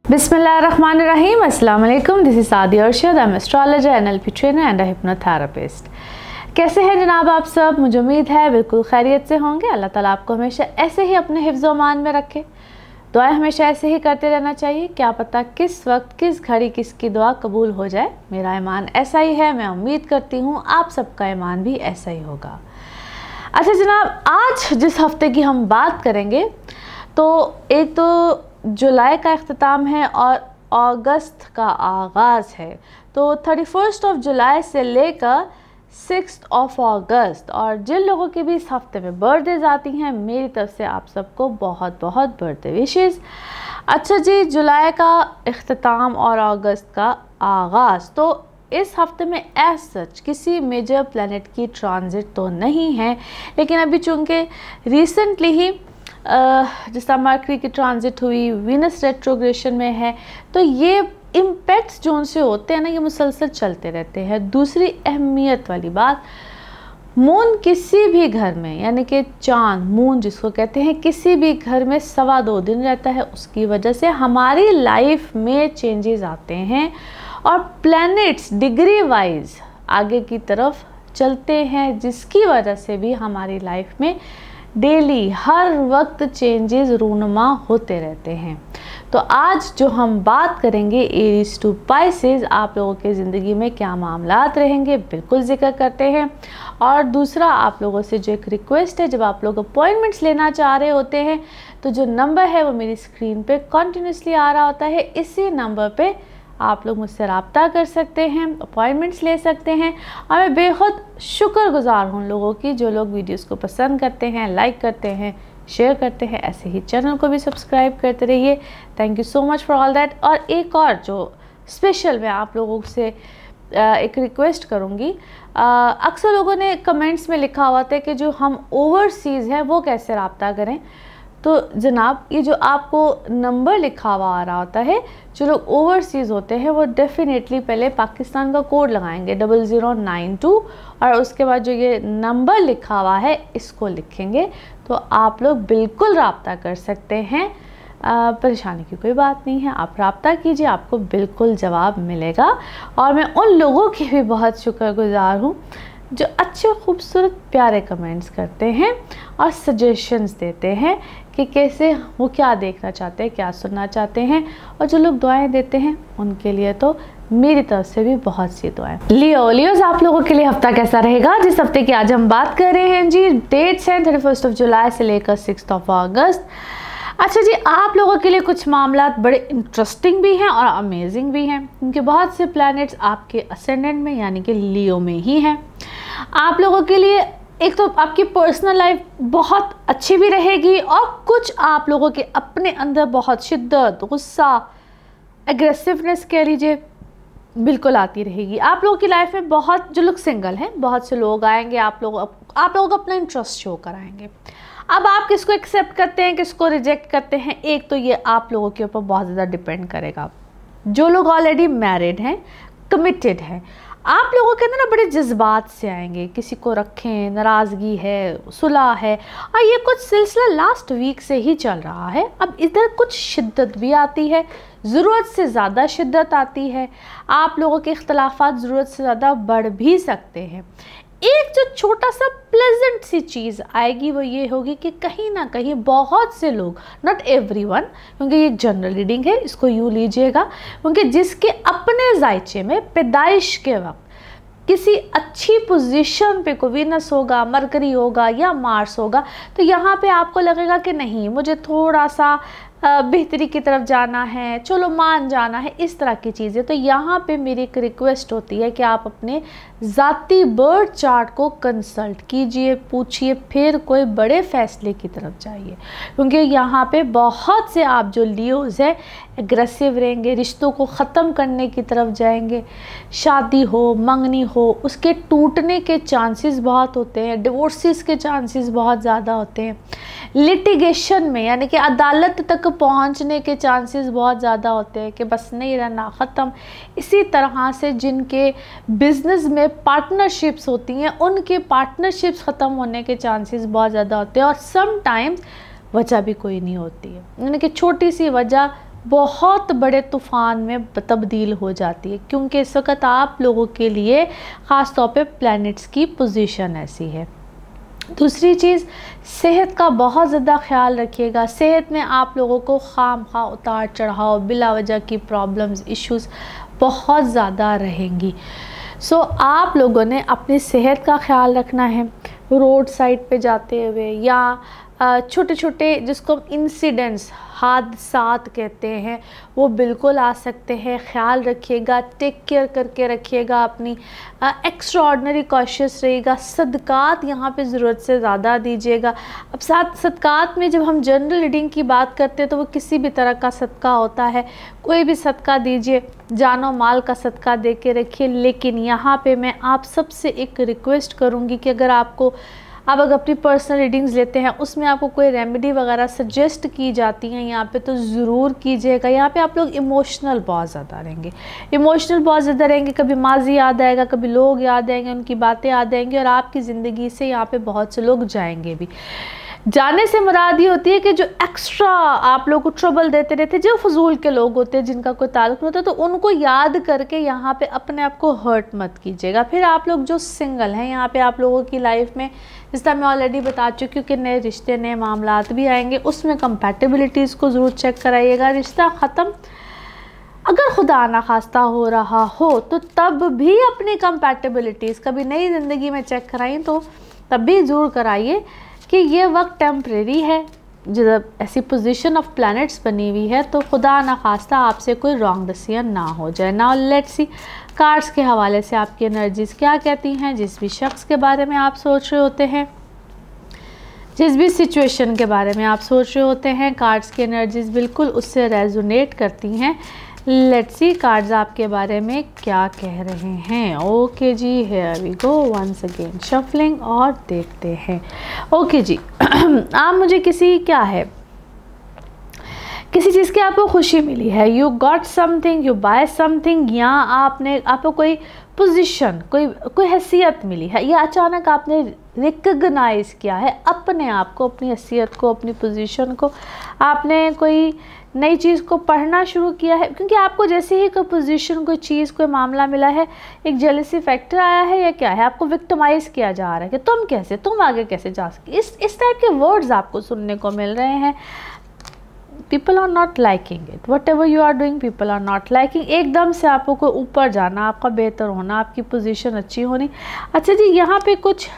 Bismillahirrahmanirrahim. Assalamu alaikum. This is Sadia Arshad. I'm astrologer, NLP trainer and a hypnotherapist. कैसे हैं जनाब आप सब? मुझे उम्मीद है बिल्कुल खैरियत से होंगे। अल्लाह ताला आपको हमेशा ऐसे ही अपने हिफ्ज़ व अमान में रखे। दुआएं हमेशा ऐसे ही करते रहना चाहिए। क्या पता किस वक्त किस घड़ी किसकी दुआ कबूल हो जाए। मेरा ईमान ऐसा ही है, मैं उम्मीद करती हूँ आप सबका ईमान भी ऐसा ही होगा। अच्छा जनाब, आज जिस हफ्ते की हम बात करेंगे तो एक तो जुलाई का अख्ताम है और अगस्त का आगाज़ है। तो 31 जुलाई से लेकर 6 अगस्त, और जिन लोगों की भी इस हफ्ते में बर्थडेज आती हैं मेरी तरफ से आप सबको बहुत बहुत बर्थडे विशेस। अच्छा जी, जुलाई का अख्ताम और अगस्त का आगाज़, तो इस हफ्ते में एज सच किसी मेजर प्लैनेट की ट्रांजिट तो नहीं है, लेकिन अभी चूँकि रिसेंटली ही जिस तरह मरकरी की ट्रांजिट हुई, वीनस रेट्रोग्रेशन में है, तो ये इम्पैक्ट्स जो उनसे होते हैं ना, ये मुसलसल चलते रहते हैं। दूसरी अहमियत वाली बात, मून किसी भी घर में, यानी कि चांद मून जिसको कहते हैं, किसी भी घर में 2.25 दिन रहता है। उसकी वजह से हमारी लाइफ में चेंजेस आते हैं और प्लैनेट्स डिग्री वाइज आगे की तरफ चलते हैं, जिसकी वजह से भी हमारी लाइफ में डेली हर वक्त चेंजेस रूनुमा होते रहते हैं। तो आज जो हम बात करेंगे एरीज टू पाइसेस, आप लोगों के ज़िंदगी में क्या मामलात रहेंगे बिल्कुल जिक्र करते हैं। और दूसरा, आप लोगों से जो एक रिक्वेस्ट है, जब आप लोग अपॉइंटमेंट्स लेना चाह रहे होते हैं तो जो नंबर है वो मेरी स्क्रीन पे कंटिन्यूसली आ रहा होता है, इसी नंबर पे आप लोग मुझसे रब्ता कर सकते हैं, अपॉइंटमेंट्स ले सकते हैं। और मैं बेहद शुक्रगुजार हूँ उन लोगों की जो लोग वीडियोस को पसंद करते हैं, लाइक करते हैं, शेयर करते हैं। ऐसे ही चैनल को भी सब्सक्राइब करते रहिए। Thank you so much for all that. और एक और जो स्पेशल मैं आप लोगों से एक रिक्वेस्ट करूँगी, अक्सर लोगों ने कमेंट्स में लिखा हुआ था कि जो हम ओवरसीज़ हैं वो कैसे रब्ता करें। तो जनाब, ये जो आपको नंबर लिखा हुआ आ रहा होता है, जो लोग ओवरसीज़ होते हैं वो डेफिनेटली पहले पाकिस्तान का कोड लगाएंगे 0092, और उसके बाद जो ये नंबर लिखा हुआ है इसको लिखेंगे, तो आप लोग बिल्कुल रब्ता कर सकते हैं। परेशानी की कोई बात नहीं है, आप रब्ता कीजिए, आपको बिल्कुल जवाब मिलेगा। और मैं उन लोगों की भी बहुत शुक्रगुजार हूँ जो अच्छे खूबसूरत प्यारे कमेंट्स करते हैं और सजेशंस देते हैं कि कैसे वो क्या देखना चाहते हैं, क्या सुनना चाहते हैं। और जो लोग दुआएं देते हैं उनके लिए तो मेरी तरफ से भी बहुत सी दुआएं। लियोज, आप लोगों के लिए हफ्ता कैसा रहेगा? जिस हफ्ते की आज हम बात कर रहे हैं जी, डेट्स हैं 31 जुलाई से लेकर 6 अगस्त। अच्छा जी, आप लोगों के लिए कुछ मामलात बड़े इंटरेस्टिंग भी हैं और अमेजिंग भी हैं, क्योंकि बहुत से प्लैनेट्स आपके असेंडेंट में यानी कि लियो में ही हैं। आप लोगों के लिए एक तो आपकी पर्सनल लाइफ बहुत अच्छी भी रहेगी, और कुछ आप लोगों के अपने अंदर बहुत शिद्दत, गुस्सा, एग्रेसिवनेस कह लीजिए, बिल्कुल आती रहेगी। आप लोगों की लाइफ में बहुत, जो लोग सिंगल हैं, बहुत से लोग आएंगे, आप लोगों को अपना इंटरेस्ट शो कराएंगे। अब आप किसको एक्सेप्ट करते हैं, किसको रिजेक्ट करते हैं, एक तो ये आप लोगों के ऊपर बहुत ज़्यादा डिपेंड करेगा। जो लोग ऑलरेडी मैरिड हैं, कमिटेड हैं, आप लोगों के अंदर ना बड़े जज्बात से आएंगे, किसी को रखें, नाराज़गी है, सुलह है, और ये कुछ सिलसिला लास्ट वीक से ही चल रहा है। अब इधर कुछ शिद्दत भी आती है, ज़रूरत से ज़्यादा शिद्दत आती है, आप लोगों के इख्तलाफात ज़रूरत से ज़्यादा बढ़ भी सकते हैं। एक जो छोटा सा प्लेजेंट सी चीज़ आएगी वो ये होगी कि कहीं ना कहीं बहुत से लोग, नॉट एवरीवन, क्योंकि ये एक जनरल रीडिंग है, इसको यूँ लीजिएगा, क्योंकि जिसके अपने जायचे में पैदाइश के वक्त किसी अच्छी पोजीशन पे को वीनस होगा, मरकरी होगा या मार्स होगा, तो यहाँ पे आपको लगेगा कि नहीं, मुझे थोड़ा सा बेहतरी की तरफ जाना है, चलो मान जाना है, इस तरह की चीज़ें। तो यहाँ पे मेरी एक रिक्वेस्ट होती है कि आप अपने ज़ाती बर्थ चार्ट को कंसल्ट कीजिए, पूछिए, फिर कोई बड़े फैसले की तरफ जाइए, क्योंकि यहाँ पे बहुत से आप जो लियोज है एग्रेसिव रहेंगे, रिश्तों को ख़त्म करने की तरफ जाएंगे। शादी हो, मंगनी हो, उसके टूटने के चांसेस बहुत होते हैं, डिवोर्सेस के चांसेस बहुत ज़्यादा होते हैं, लिटिगेशन में यानी कि अदालत तक पहुंचने के चांसेस बहुत ज़्यादा होते हैं कि बस नहीं रहना, ख़त्म। इसी तरह से जिनके बिज़नेस में पार्टनरशिप्स होती हैं, उनके पार्टनरशिप्स ख़त्म होने के चांसेस बहुत ज़्यादा होते हैं, और समटाइम्स वजह भी कोई नहीं होती है, यानी कि छोटी सी वजह बहुत बड़े तूफ़ान में तब्दील हो जाती है, क्योंकि इस वक्त आप लोगों के लिए ख़ास तौर पे प्लैनेट्स की पोजीशन ऐसी है। दूसरी चीज़, सेहत का बहुत ज़्यादा ख्याल रखिएगा। सेहत में आप लोगों को खामखा उतार चढ़ाव, बिला वजह की प्रॉब्लम्स, इश्यूज़ बहुत ज़्यादा रहेंगी। सो आप लोगों ने अपनी सेहत का ख्याल रखना है। रोड साइड पे जाते हुए या छोटे छोटे जिसको हम इंसिडेंट्स, हादसात कहते हैं, वो बिल्कुल आ सकते हैं। ख्याल रखिएगा, टेक केयर करके रखिएगा अपनी, एक्स्ट्रा ऑर्डनरी कॉशियस रहिएगा। सदक़ात यहाँ पे ज़रूरत से ज़्यादा दीजिएगा। अब सदक़ात में जब हम जनरल रीडिंग की बात करते हैं तो वो किसी भी तरह का सदका होता है, कोई भी सदका दीजिए, जानो माल का सदका दे के रखिए। लेकिन यहाँ पे मैं आप सबसे एक रिक्वेस्ट करूँगी कि अगर आपको, आप अगर अपनी पर्सनल रीडिंग्स लेते हैं उसमें आपको कोई रेमेडी वगैरह सजेस्ट की जाती हैं यहाँ पे, तो ज़रूर कीजिएगा। यहाँ पे आप लोग इमोशनल बहुत ज़्यादा रहेंगे, कभी माजी याद आएगा, कभी लोग याद आएंगे, उनकी बातें याद आएंगी, और आपकी ज़िंदगी से यहाँ पे बहुत से लोग जाएंगे भी। जाने से मुराद ये होती है कि जो एक्स्ट्रा आप लोग को ट्रबल देते रहते, जो फजूल के लोग होते हैं जिनका कोई ताल्लुक नहीं होता, तो उनको याद करके यहाँ पे अपने आप को हर्ट मत कीजिएगा। फिर आप लोग जो सिंगल हैं, यहाँ पे आप लोगों की लाइफ में, जिस तरह मैं ऑलरेडी बता चुकी हूँ कि नए रिश्ते, नए मामलात भी आएंगे, उसमें कंपैटिबिलिटीज़ को ज़रूर चेक कराइएगा। रिश्ता ख़त्म अगर खुदा ना खास्ता हो रहा हो तो तब भी अपनी कंपैटिबिलिटीज़ कभी नई ज़िंदगी में चेक कराएं, तो तब भी ज़रूर कराइए कि ये वक्त टेम्परेरी है। जब ऐसी पोजीशन ऑफ प्लैनेट्स बनी हुई है तो खुदा ना खास्ता आपसे कोई रॉन्ग डिसीजन ना हो जाए। नाउ लेट्स सी कार्ड्स के हवाले से आपकी एनर्जीज़ क्या कहती हैं। जिस भी शख्स के बारे में आप सोच रहे होते हैं, जिस भी सिचुएशन के बारे में आप सोच रहे होते हैं, कार्ड्स की एनर्जीज़ बिल्कुल उससे रेजोनेट करती हैं। लेट्स सी कार्ड्स आपके बारे में क्या कह रहे हैं। ओके जी, here we go once again shuffling और देखते हैं। ओके जी, आप मुझे किसी चीज़ की आपको खुशी मिली है, you got something, you buy something, या आपको कोई पोजीशन, कोई हैसियत मिली है, या अचानक आपने रिकग्नाइज़ किया है अपने आप को, अपनी हैसियत को, अपनी पोजीशन को, आपने कोई नई चीज़ को पढ़ना शुरू किया है। क्योंकि आपको जैसे ही कोई पोजीशन, कोई चीज़, कोई मामला मिला है, एक जेलसी फैक्टर आया है या क्या है, आपको विक्टिमाइज़ किया जा रहा है कि तुम आगे कैसे जा सके। इस टाइप के वर्ड्स आपको सुनने को मिल रहे हैं। People are not liking it, whatever you are doing people are not liking. एकदम से आपको कोई ऊपर जाना, आपका बेहतर होना, आपकी पोजीशन अच्छी होनी। अच्छा जी, यहाँ पे कुछ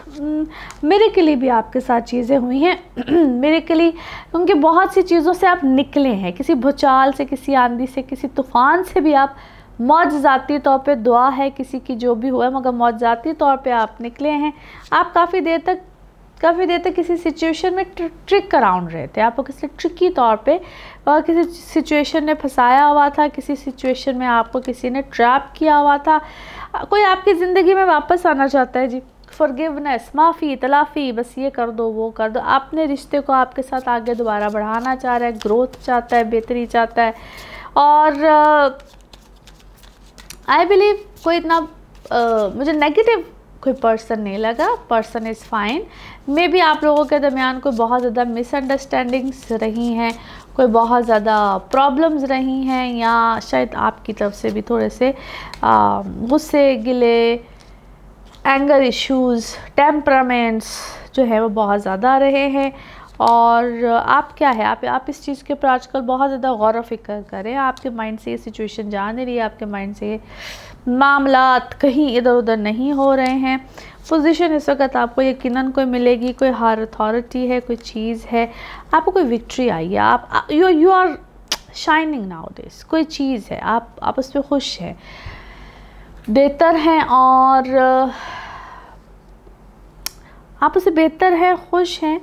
मेरे के लिए भी आपके साथ चीज़ें हुई हैं मेरे के लिए, क्योंकि बहुत सी चीज़ों से आप निकले हैं, किसी भूचाल से, किसी आंधी से, किसी तूफ़ान से भी आप मौजज़ाती तौर पे, दुआ है किसी की जो भी हुआ है, मगर मौजज़ाती तौर पे आप निकले हैं। आप काफ़ी देर तक किसी सिचुएशन में ट्रिक अराउंड रहे थे, आपको किसी ट्रिकी तौर पे किसी सिचुएशन ने फंसाया हुआ था, किसी सिचुएशन में आपको किसी ने ट्रैप किया हुआ था। कोई आपकी ज़िंदगी में वापस आना चाहता है जी, फॉरगिवनेस, माफ़ी, तलाफ़ी, बस ये कर दो, वो कर दो। अपने रिश्ते को आपके साथ आगे दोबारा बढ़ाना चाह रहा है, ग्रोथ चाहता है, बेहतरी चाहता है। और आई बिलीव कोई इतना मुझे नेगेटिव कोई पर्सन नहीं लगा, person is fine. May be आप लोगों के दरमियान कोई बहुत ज़्यादा मिसअंडरस्टैंडिंग्स रही हैं, कोई बहुत ज़्यादा प्रॉब्लम्स रही हैं, या शायद आपकी तरफ से भी थोड़े से गुस्से, गिले, एंगर इश्यूज़, टेम्परामेंट्स जो है वो बहुत ज़्यादा रहे हैं। और आप क्या है, आप इस चीज़ के ऊपर आजकल बहुत ज़्यादा गौर व फिक्र करें। आपके माइंड से ये सिचुएशन जा नहीं रही है, आपके माइंड से ये मामलात कहीं इधर उधर नहीं हो रहे हैं। पोजीशन इस वक्त आपको यकीनन कोई मिलेगी, कोई हायर अथॉरिटी है, कोई चीज़ है, आपको कोई विक्ट्री आई है, आप you are shining now this, कोई चीज़ है, आप उस पर खुश हैं, बेहतर हैं, और आप उससे बेहतर हैं, खुश हैं।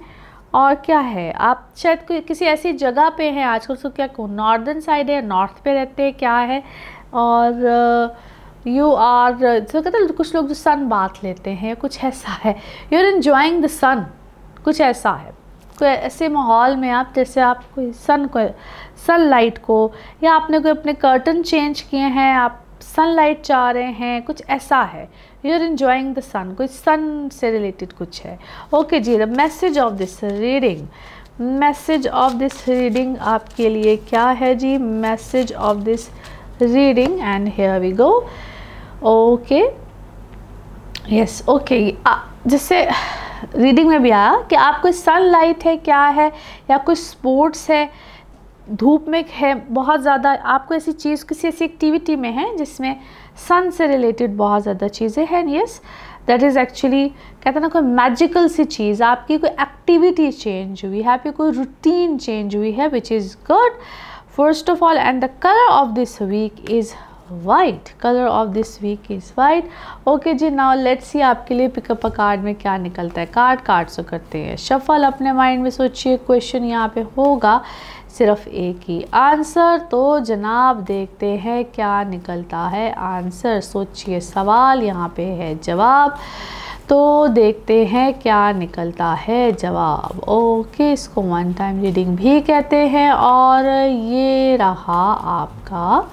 और क्या है, आप शायद कोई किसी ऐसी जगह पे हैं आजकल, उसको क्या कहूँ, नॉर्दर्न साइड है, नॉर्थ पे रहते हैं, क्या है, और यू आर, जो कहते हैं कुछ लोग जो सन बात लेते हैं, कुछ ऐसा है, यू आर एन्जॉइंग द सन, कुछ ऐसा है। कोई ऐसे माहौल में आप, जैसे आप कोई सनलाइट को, या आपने कोई अपने कर्टन चेंज किए हैं, आप सनलाइट चाह रहे हैं, कुछ ऐसा है, you are enjoying the sun, कोई सन से रिलेटेड कुछ है। ओके जी, the message of this reading, message of this reading आपके लिए क्या है जी? Message of this reading, and here we go. Okay, yes, okay. जिससे रीडिंग में भी आया कि आपको सनलाइट है क्या है, या कुछ स्पोर्ट्स है, धूप में है बहुत ज़्यादा, आपको ऐसी चीज़ किसी ऐसी एक्टिविटी में है जिसमें सन से रिलेटेड बहुत ज़्यादा चीज़ें हैं। यस, दैट इज़ एक्चुअली, कहते हैं ना, कोई मैजिकल सी चीज़, आपकी कोई एक्टिविटी चेंज हुई है, आपकी कोई रूटीन चेंज हुई है, which is good first of all. And the colour of this week is white, colour of this week is white. Okay जी, नाउ लेट्स सी आपके लिए पिकअप अ कार्ड में क्या निकलता है। कार्ड से करते हैं शफल, अपने माइंड में सोचिए, क्वेश्चन यहाँ पे होगा सिर्फ एक ही आंसर, तो जनाब देखते हैं क्या निकलता है आंसर। सोचिए, सवाल यहाँ पे है, जवाब, तो देखते हैं क्या निकलता है जवाब। ओके, इसको वन टाइम रीडिंग भी कहते हैं, और ये रहा आपका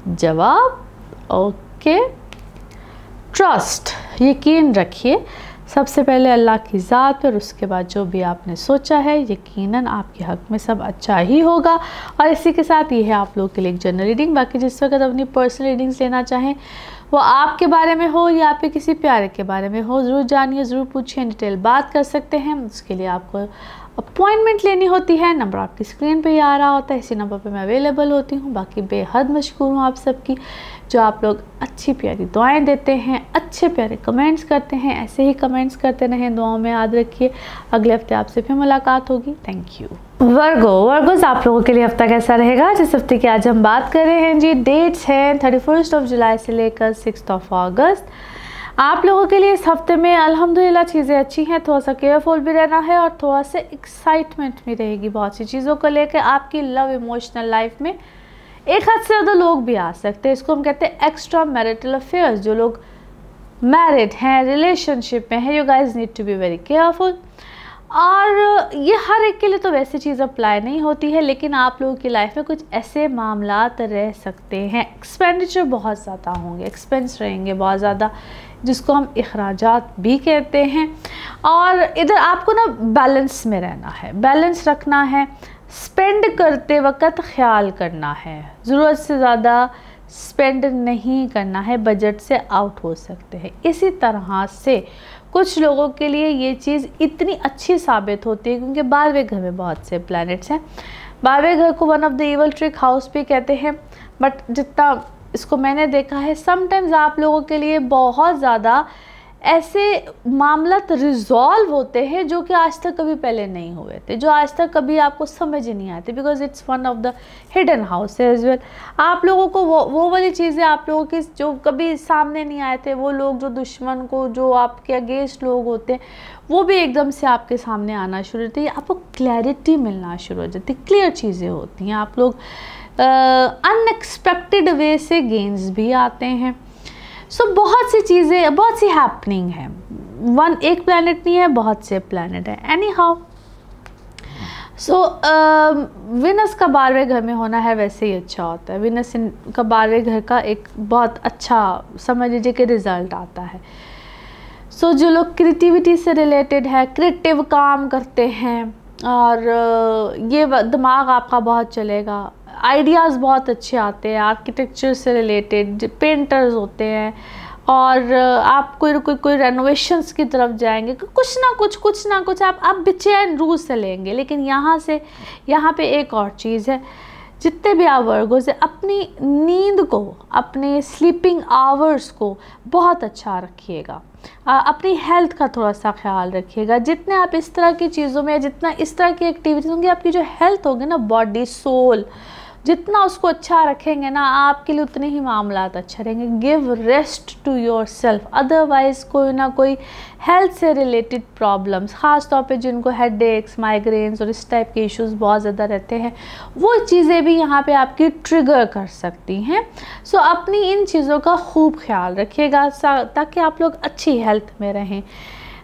जवाब। ओके, ट्रस्ट, यकीन रखिए सबसे पहले अल्लाह की ज़ात पर, उसके बाद जो भी आपने सोचा है यकीनन आपके हक़ में सब अच्छा ही होगा। और इसी के साथ ये है आप लोग के लिए एक जनरल रीडिंग। बाकी जिस वक्त अपनी पर्सनल रीडिंग्स लेना चाहें, वो आपके बारे में हो या आपके किसी प्यारे के बारे में हो, ज़रूर जानिए, ज़रूर पूछिए, डिटेल बात कर सकते हैं। उसके लिए आपको अपॉइंटमेंट लेनी होती है। नंबर आपकी स्क्रीन पे ही आ रहा होता है, इसी नंबर पे मैं अवेलेबल होती हूँ। बाकी बेहद मशकूर हूँ आप सबकी, जो आप लोग अच्छी प्यारी दुआएं देते हैं, अच्छे प्यारे कमेंट्स करते हैं। ऐसे ही कमेंट्स करते रहें, दुआओं में याद रखिए। अगले हफ्ते आपसे फिर मुलाकात होगी। Thank you. वर्गोज़, आप लोगों के लिए हफ्ता कैसा रहेगा? जिस हफ्ते की आज हम बात कर रहे हैं जी, डेट्स हैं 31 जुलाई से लेकर 6 अगस्त। आप लोगों के लिए इस हफ्ते में अल्हम्दुलिल्लाह चीज़ें अच्छी हैं। थोड़ा सा केयरफुल भी रहना है, और थोड़ा सा एक्साइटमेंट भी रहेगी बहुत सी चीज़ों को लेकर। आपकी लव इमोशनल लाइफ में एक हद से ज़्यादा लोग भी आ सकते हैं। इसको हम कहते हैं एक्स्ट्रा मैरिटल अफेयर्स। जो लोग मैरिड हैं, रिलेशनशिप में हैं, you guys need to be very careful. और ये हर एक के लिए तो वैसी चीज़ अप्लाई नहीं होती है, लेकिन आप लोगों की लाइफ में कुछ ऐसे मामलात रह सकते हैं, एक्सपेंडिचर बहुत ज़्यादा होंगे, एक्सपेंस रहेंगे बहुत ज़्यादा, जिसको हम अखराजात भी कहते हैं। और इधर आपको ना बैलेंस में रहना है, बैलेंस रखना है, स्पेंड करते वक्त ख्याल करना है, ज़रूरत से ज़्यादा स्पेंड नहीं करना है, बजट से आउट हो सकते हैं। इसी तरह से कुछ लोगों के लिए ये चीज़ इतनी अच्छी साबित होती है क्योंकि 12वें घर में बहुत से प्लैनेट्स हैं। 12वें घर को one of the evil trick house भी कहते हैं, बट जितना इसको मैंने देखा है, समटाइम्स आप लोगों के लिए बहुत ज़्यादा ऐसे मामलात रिजॉल्व होते हैं जो कि आज तक कभी पहले नहीं हुए थे, जो आज तक कभी आपको समझ ही नहीं आते, because it's one of the hidden house as well. आप लोगों को वो वाली चीज़ें आप लोगों की जो कभी सामने नहीं आए थे, वो लोग जो दुश्मन को, जो आपके अगेंस्ट लोग होते हैं, वो भी एकदम से आपके सामने आना शुरू होती है। आपको क्लैरिटी मिलना शुरू हो जाती है, क्लियर चीज़ें होती हैं, आप लोग अनएक्सपेक्टेड वे से गेन्स भी आते हैं। सो बहुत सी चीज़ें, बहुत सी हैपनिंग है। एक प्लैनेट नहीं है, बहुत से प्लैनेट है। एनी हाउ, सो विनस का 12वें घर में होना है वैसे ही अच्छा होता है। विनस का 12वें घर का एक बहुत अच्छा समझ लीजिए कि रिज़ल्ट आता है। सो जो लोग क्रिएटिविटी से रिलेटेड है, क्रिएटिव काम करते हैं, और ये दिमाग आपका बहुत चलेगा, आइडियाज़ बहुत अच्छे आते हैं, आर्किटेक्चर से रिलेटेड पेंटर्स होते हैं, और आप कोई रेनोवेशंस की तरफ जाएंगे, कुछ ना कुछ आप बेचैन रूह से लेंगे। लेकिन यहाँ पे एक और चीज़ है, जितने भी आप वर्गों से अपनी नींद को, अपने स्लीपिंग आवर्स को बहुत अच्छा रखिएगा, अपनी हेल्थ का थोड़ा सा ख्याल रखिएगा। जितने आप इस तरह की चीज़ों में, जितना इस तरह की एक्टिविटीज़ होंगी, आपकी जो हेल्थ होगी ना, बॉडी सोल, जितना उसको अच्छा रखेंगे ना, आपके लिए उतने ही मामलात अच्छा रहेंगे। Give rest to yourself, otherwise कोई ना कोई हेल्थ से रिलेटेड प्रॉब्लम्स, ख़ास तौर पे जिनको हेडेक्स, माइग्रेन्स और इस टाइप के इश्यूज़ बहुत ज़्यादा रहते हैं, वो चीज़ें भी यहाँ पे आपकी ट्रिगर कर सकती हैं। सो अपनी इन चीज़ों का खूब ख्याल रखिएगा ताकि आप लोग अच्छी हेल्थ में रहें।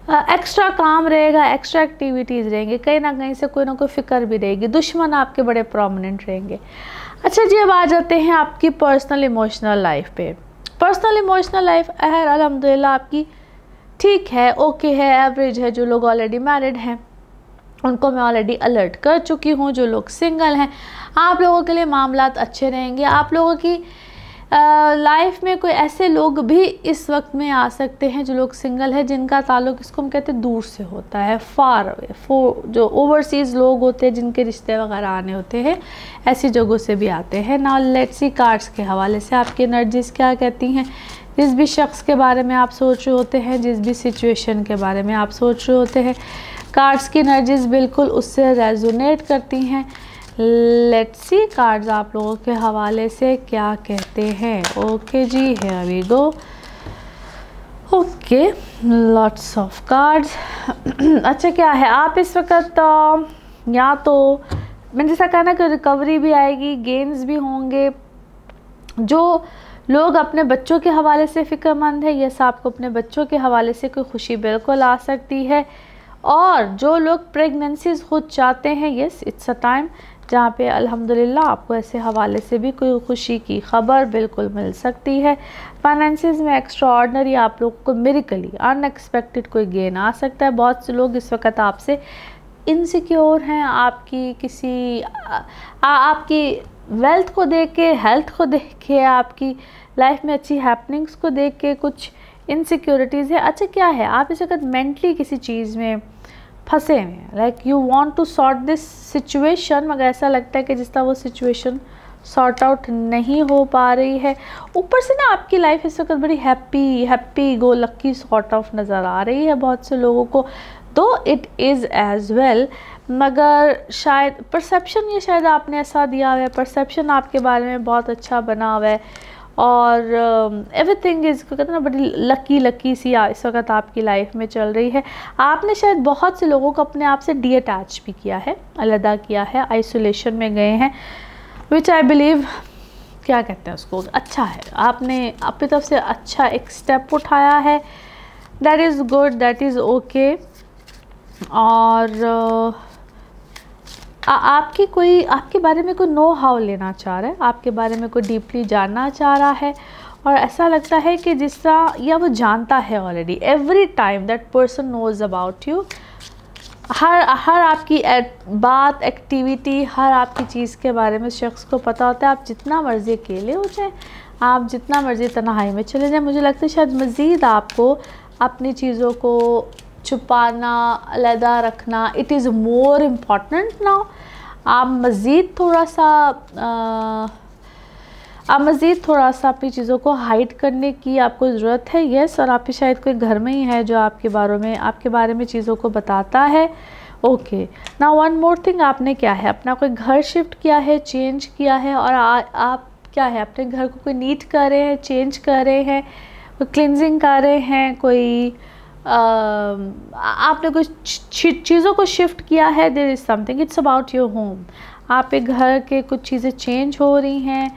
एक्स्ट्रा काम रहेगा, एक्स्ट्रा एक्टिविटीज़ रहेंगे, कहीं ना कहीं से कोई ना कोई फ़िक्र भी रहेगी, दुश्मन आपके बड़े प्रोमिनेंट रहेंगे। अच्छा जी, अब आ जाते हैं आपकी पर्सनल इमोशनल लाइफ पे। पर्सनल इमोशनल लाइफ अल्हम्दुलिल्लाह आपकी ठीक है, ओके है, एवरेज है। जो लोग ऑलरेडी मैरिड हैं उनको मैं ऑलरेडी अलर्ट कर चुकी हूँ। जो लोग सिंगल हैं, आप लोगों के लिए मामलात अच्छे रहेंगे। आप लोगों की लाइफ में कोई ऐसे लोग भी इस वक्त में आ सकते हैं, जो लोग सिंगल हैं, जिनका ताल्लुक़, इसको हम कहते हैं, दूर से होता है, फार अवे। जो ओवरसीज़ लोग होते हैं, जिनके रिश्ते वगैरह आने होते हैं, ऐसी जगहों से भी आते हैं। नाउ लेट्स सी कार्ड्स के हवाले से आपकी एनर्जीज़ क्या कहती हैं। जिस भी शख्स के बारे में आप सोच रहे होते हैं, जिस भी सिचुएशन के बारे में आप सोच रहे होते हैं, कार्ड्स की एनर्जीज़ बिल्कुल उससे रेजोनेट करती हैं। लेट्स सी कार्ड्स आप लोगों के हवाले से क्या कहते हैं। ओके जी, here we go. Okay, lots of cards. अच्छा, क्या है, आप इस वक्त या तो मैंने जैसा कहा ना कि रिकवरी भी आएगी, गेन्स भी होंगे। जो लोग अपने बच्चों के हवाले से फ़िक्रमंद है, यस, आपको अपने बच्चों के हवाले से कोई खुशी बिल्कुल आ सकती है। और जो लोग प्रेगनेंसीज खुद चाहते हैं, यस, इट्स अ टाइम जहाँ पे अल्हम्दुलिल्लाह आपको ऐसे हवाले से भी कोई खुशी की खबर बिल्कुल मिल सकती है। फाइनेंसिस में एक्स्ट्रा ऑर्डनरी आप लोग को मिरेकली अनएक्सपेक्टेड कोई गेन आ सकता है। बहुत से लोग इस वक्त आपसे इनसिक्योर हैं, आपकी किसी आपकी वेल्थ को देख के, हेल्थ को देख के, आपकी लाइफ में अच्छी हैपनिंग्स को देख के कुछ इनसिक्योरिटीज़ है। अच्छा, क्या है, आप इस वक्त मेंटली किसी चीज़ में फंसे हुए हैं, like you want to sort this situation, मगर ऐसा लगता है कि जिस तरह वो सिचुएशन सॉर्ट आउट नहीं हो पा रही है। ऊपर से ना आपकी लाइफ इस वक्त बड़ी happy go lucky sort of नज़र आ रही है बहुत से लोगों को, दो इट इज़ एज वेल। मगर शायद परसेप्शन, ये शायद आपने ऐसा दिया हुआ है, परसेप्शन आपके बारे में बहुत अच्छा बना हुआ है, और एवरीथिंग इज़, कहते हैं ना, बड़ी लकी सी इस वक्त आपकी लाइफ में चल रही है। आपने शायद बहुत से लोगों को अपने आप से डी अटैच भी किया है, अलहदा किया है, आइसोलेशन में गए हैं, विच आई बिलीव, क्या कहते हैं उसको, अच्छा है, आपने अपनी तरफ से अच्छा एक स्टेप उठाया है। That is good, that is okay. और आपके बारे में कोई नो हाउ लेना चाह रहा है, आपके बारे में कोई डीपली जानना चाह रहा है, और ऐसा लगता है कि जिस तरह, या वो जानता है already, every time that person knows about you. हर आपकी बात, एक्टिविटी, हर आपकी चीज़ के बारे में शख्स को पता होता है। आप जितना मर्ज़ी अकेले हो जाए, आप जितना मर्ज़ी तन्हाई में चले जाएं, मुझे लगता है शायद मज़ीद आपको अपनी चीज़ों को छुपाना, अलहदा रखना, it is more important now. आप मज़ीद थोड़ा सा अपनी चीज़ों को हाइड करने की आपको ज़रूरत है, यस। और आपके शायद कोई घर में ही है जो आपके बारे में चीज़ों को बताता है। Okay, now one more thing, आपने क्या है, अपना कोई घर शिफ्ट किया है, चेंज किया है, और आप क्या है, अपने घर को कोई नीट कर रहे हैं, चेंज कर रहे हैं, कोई क्लिनजिंग कर रहे हैं, कोई आपने कुछ चीज़ों को शिफ्ट किया है। There is something, it's about your home. आप एक घर के कुछ चीज़ें चेंज हो रही हैं,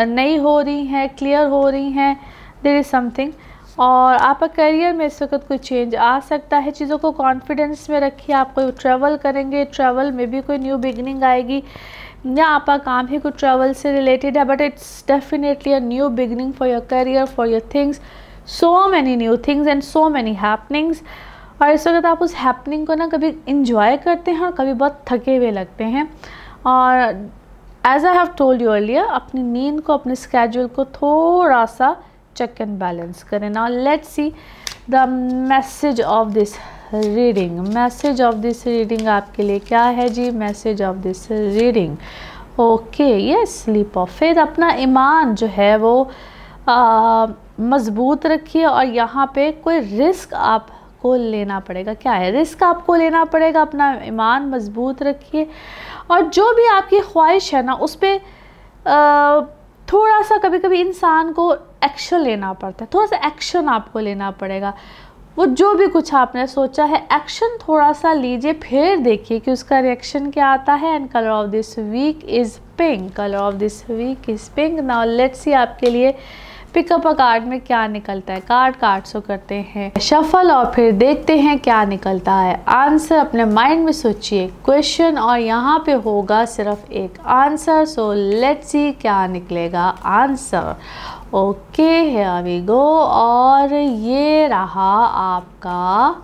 नई हो रही हैं, क्लियर हो रही हैं, देयर इज़ समथिंग। और आपका करियर में इस वक्त कोई चेंज आ सकता है। चीज़ों को कॉन्फिडेंस में रखिए। आप कोई ट्रैवल करेंगे, ट्रैवल में भी कोई न्यू बिगनिंग आएगी, या आपका काम ही कोई ट्रैवल से रिलेटेड है, but it's definitely a new beginning for your career, for your things, so many new things and so many happenings। और इस वक्त आप उस हैपनिंग को ना कभी इंजॉय करते हैं और कभी बहुत थके हुए लगते हैं। और as I have told you earlier, अपनी नींद को, अपने स्केड्यूल को थोड़ा सा चेक एंड बैलेंस करें। Now let's see the message of this reading. Message of this reading आपके लिए क्या है जी? Message of this reading, okay, yes, leap of faith. अपना ईमान जो है वो मज़बूत रखिए, और यहाँ पे कोई रिस्क आपको लेना पड़ेगा। क्या है रिस्क आपको लेना पड़ेगा? अपना ईमान मज़बूत रखिए, और जो भी आपकी ख्वाहिश है ना, उस पर थोड़ा सा कभी कभी इंसान को एक्शन लेना पड़ता है, थोड़ा सा एक्शन आपको लेना पड़ेगा। वो जो भी कुछ आपने सोचा है, एक्शन थोड़ा सा लीजिए, फिर देखिए कि उसका रिएक्शन क्या आता है। And colour of this week is pink, colour of this week is pink. Now let's see आपके लिए पिकअप अ कार्ड में क्या निकलता है। कार्ड सो करते हैं शफल, और फिर देखते हैं क्या निकलता है। आंसर अपने माइंड में सोचिए, क्वेश्चन, और यहाँ पे होगा सिर्फ एक आंसर। सो लेट्स सी क्या निकलेगा answer. Okay, here we go. और ये रहा आपका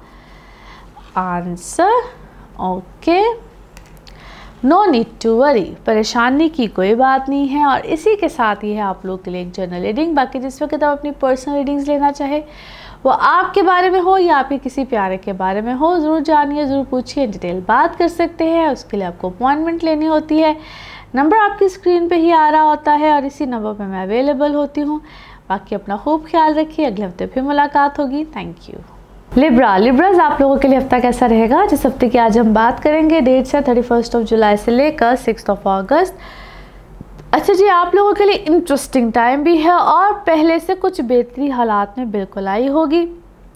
answer. Okay, no need to worry, परेशानी की कोई बात नहीं है। और इसी के साथ ये है आप लोग के लिए एक जनरल रीडिंग। बाकी जिस वक्त आप अपनी पर्सनल रीडिंग्स लेना चाहे, वो आपके बारे में हो या आपके किसी प्यारे के बारे में हो, ज़रूर जानिए, ज़रूर पूछिए, डिटेल बात कर सकते हैं। उसके लिए आपको अपॉइंटमेंट लेनी होती है। नंबर आपकी स्क्रीन पे ही आ रहा होता है और इसी नंबर पे मैं अवेलेबल होती हूँ। बाकी अपना खूब ख्याल रखिए, अगले हफ्ते फिर मुलाकात होगी। Thank you. लिब्राज आप लोगों के लिए हफ्ता कैसा रहेगा, जिस हफ्ते की आज हम बात करेंगे। डेट्स है 31 जुलाई से लेकर 6 अगस्त। अच्छा जी, आप लोगों के लिए इंटरेस्टिंग टाइम भी है और पहले से कुछ बेहतरी हालात में बिल्कुल आई होगी।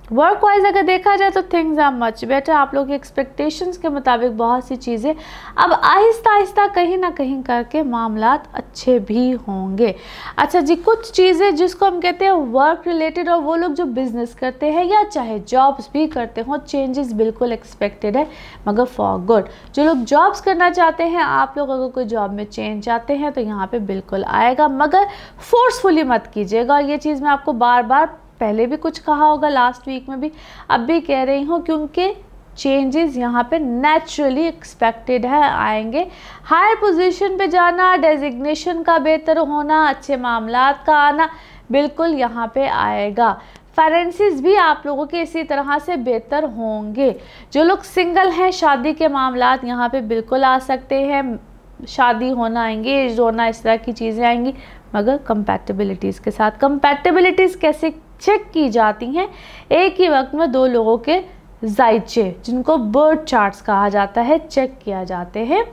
वर्क वाइज अगर देखा जाए तो थिंग्स आर मच बेटर। आप लोगों की एक्सपेक्टेशंस के मुताबिक बहुत सी चीज़ें अब आहिस्ता आहिस्ता कहीं ना कहीं करके मामलात अच्छे भी होंगे। अच्छा जी, कुछ चीज़ें जिसको हम कहते हैं वर्क रिलेटेड, और वो लोग जो बिज़नेस करते हैं या चाहे जॉब्स भी करते हों, चेंजेस बिल्कुल एक्सपेक्टेड है, मगर फॉर गुड। जो लोग जॉब्स करना चाहते हैं, आप लोग अगर कोई जॉब में चेंज चाहते हैं तो यहाँ पर बिल्कुल आएगा, मगर फोर्सफुली मत कीजिएगा। और ये चीज़ मैं आपको बार बार पहले भी कुछ कहा होगा, लास्ट वीक में भी, अब भी कह रही हूँ, क्योंकि चेंजेस यहाँ पे नेचुरली एक्सपेक्टेड है, आएंगे। हायर पोजीशन पे जाना, डेजिग्नेशन का बेहतर होना, अच्छे मामलात का आना, बिल्कुल यहाँ पे आएगा। फाइनेंसिस भी आप लोगों के इसी तरह से बेहतर होंगे। जो लोग सिंगल हैं, शादी के मामलात यहाँ पे बिल्कुल आ सकते हैं। शादी होना, एंगेज होना, इस तरह की चीज़ें आएंगी, मगर कंपैटिबिलिटीज़ के साथ। कंपैटिबिलिटीज़ कैसे चेक की जाती हैं? एक ही वक्त में दो लोगों के जायचे, जिनको बर्थ चार्ट्स कहा जाता है, चेक किया जाते हैं।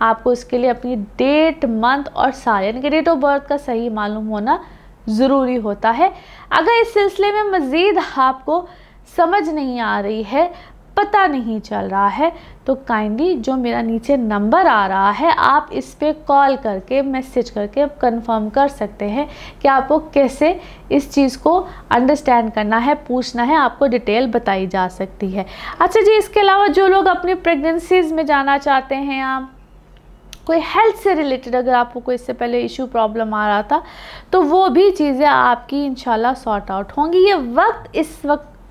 आपको इसके लिए अपनी डेट, मंथ और साल, यानी कि डेट ऑफ बर्थ का सही मालूम होना ज़रूरी होता है। अगर इस सिलसिले में मज़ीद आपको समझ नहीं आ रही है, पता नहीं चल रहा है, तो काइंडली जो मेरा नीचे नंबर आ रहा है, आप इस पे कॉल करके, मैसेज करके कंफर्म कर सकते हैं कि आपको कैसे इस चीज़ को अंडरस्टैंड करना है, पूछना है, आपको डिटेल बताई जा सकती है। अच्छा जी, इसके अलावा जो लोग अपनी प्रेगनेंसीज़ में जाना चाहते हैं, आप कोई हेल्थ से रिलेटेड अगर आपको कोई इससे पहले इशू, प्रॉब्लम आ रहा था, तो वो भी चीज़ें आपकी इंशाल्लाह सॉर्ट आउट होंगी। ये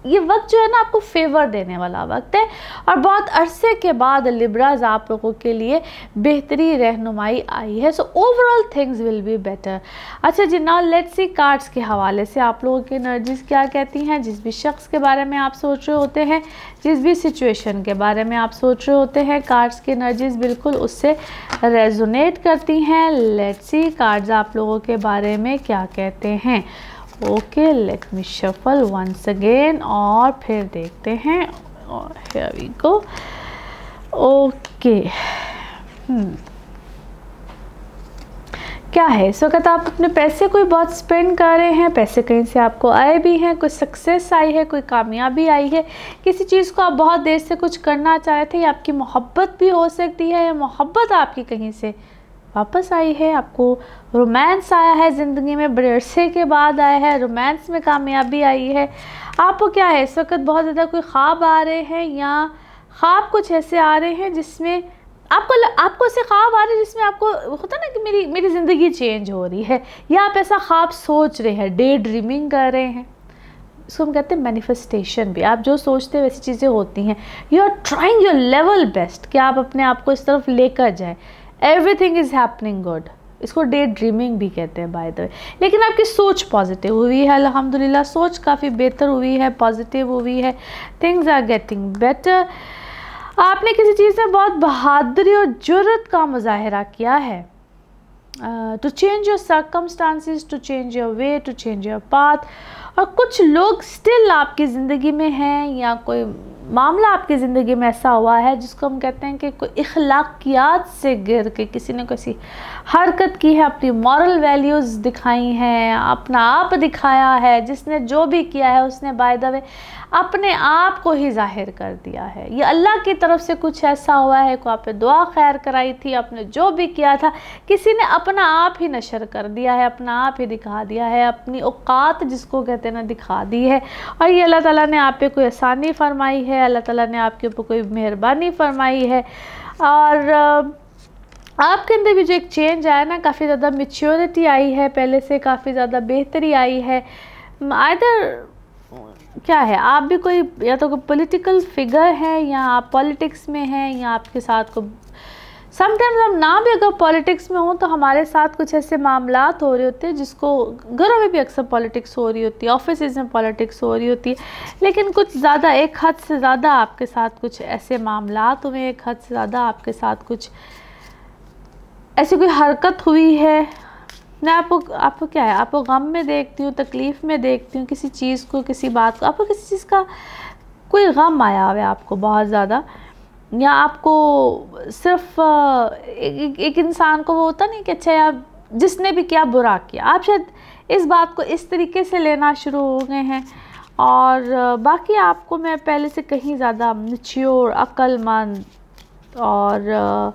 वक्त जो है ना, आपको फेवर देने वाला वक्त है और बहुत अरसे के बाद लिब्राज आप लोगों के लिए बेहतरी रहनुमाई आई है। So overall things will be better. अच्छा जी, नाउ लेट्स सी कार्ड्स के हवाले से आप लोगों की एनर्जीज क्या कहती हैं। जिस भी शख्स के बारे में आप सोच रहे होते हैं, जिस भी सिचुएशन के बारे में आप सोच रहे होते हैं, कार्ड्स की एनर्जीज बिल्कुल उससे रेजोनेट करती हैं। लेट्स सी कार्ड्स आप लोगों के बारे में क्या कहते हैं। Okay, let me shuffle once again और फिर देखते हैं। और हियर वी गो। ओके, क्या है इस वक्त? आप अपने पैसे कोई बहुत स्पेंड कर रहे हैं, पैसे कहीं से आपको आए भी हैं, कोई सक्सेस आई है, कोई कामयाबी आई है, किसी चीज़ को आप बहुत देर से कुछ करना चाह रहे थे, या आपकी मोहब्बत भी हो सकती है, या मोहब्बत आपकी कहीं से वापस आई है, आपको रोमांस आया है ज़िंदगी में, बड़े अरसे के बाद आया है, रोमांस में कामयाबी आई है। आपको क्या है इस वक्त? बहुत ज़्यादा कोई ख्वाब आ रहे हैं, या ख्वाब कुछ ऐसे आ रहे हैं जिसमें आपको ऐसे ख्वाब आ रहे हैं जिसमें आपको होता ना कि मेरी ज़िंदगी चेंज हो रही है, या आप ऐसा ख्वाब सोच रहे हैं, डे ड्रीमिंग कर रहे हैं। इसको हम कहते हैं मैनिफेस्टेशन भी। आप जो सोचते हैं वैसी चीज़ें होती हैं। You are trying your level best कि आप अपने आप को इस तरफ लेकर जाए। एवरीथिंग इज़ हैपनिंग गुड, इसको डे ड्रीमिंग भी कहते हैं बाय द वे। लेकिन आपकी सोच पॉजिटिव हुई है, अल्हम्दुलिल्लाह, सोच काफ़ी बेहतर हुई है, पॉजिटिव हुई है, थिंग्स आर गेटिंग बेटर। आपने किसी चीज़ में बहुत बहादुरी और जुर्रत का मुजाहरा किया है, to change your circumstances, to change your way, to change your path. और कुछ लोग स्टिल आपकी ज़िंदगी में हैं, या कोई मामला आपकी ज़िंदगी में ऐसा हुआ है जिसको हम कहते हैं कि कोई इखलाकियात से गिर के किसी ने कैसी हरकत की है, अपनी मॉरल वैल्यूज़ दिखाई हैं, अपना आप दिखाया है। जिसने जो भी किया है उसने बाय द वे अपने आप को ही जाहिर कर दिया है। ये अल्लाह की तरफ से कुछ ऐसा हुआ है, को आप पे दुआ खैर कराई थी, आपने जो भी किया था, किसी ने अपना आप ही नशर कर दिया है, अपना आप ही दिखा दिया है, अपनी औकात जिसको कहते हैं ना, दिखा दी है। और ये अल्लाह ताला ने आप पे कोई आसानी फरमाई है, अल्लाह ताला ने आपके ऊपर कोई मेहरबानी फरमाई है। और आपके अंदर भी जो एक चेंज आया ना, काफ़ी ज़्यादा मैच्योरिटी आई है, पहले से काफ़ी ज़्यादा बेहतरी आई है। आइदर क्या है, आप भी कोई या तो कोई पॉलिटिकल फिगर है, या आप पॉलिटिक्स में हैं, या आपके साथ को समटाइम्स हम ना भी अगर पॉलिटिक्स में हों तो हमारे साथ कुछ ऐसे मामलात हो रहे होते हैं जिसको घरों में भी अक्सर पॉलिटिक्स हो रही होती है, ऑफिस में पॉलिटिक्स हो रही होती है, लेकिन कुछ ज़्यादा एक हद से ज़्यादा आपके साथ कुछ ऐसे मामलात हुए, एक हद से ज़्यादा आपके साथ कुछ ऐसी कोई हरकत हुई है। मैं आपको क्या है, आपको गम में देखती हूँ, तकलीफ़ में देखती हूँ, किसी चीज़ को, किसी बात को, आपको किसी चीज़ का कोई गम आया हुआ है आपको बहुत ज़्यादा, या आपको सिर्फ एक इंसान को वो होता नहीं कि अच्छा यार जिसने भी क्या बुरा किया, आप शायद इस बात को इस तरीके से लेना शुरू हो गए हैं। और बाकी आपको मैं पहले से कहीं ज़्यादा मैच्योर, अक्लमंद और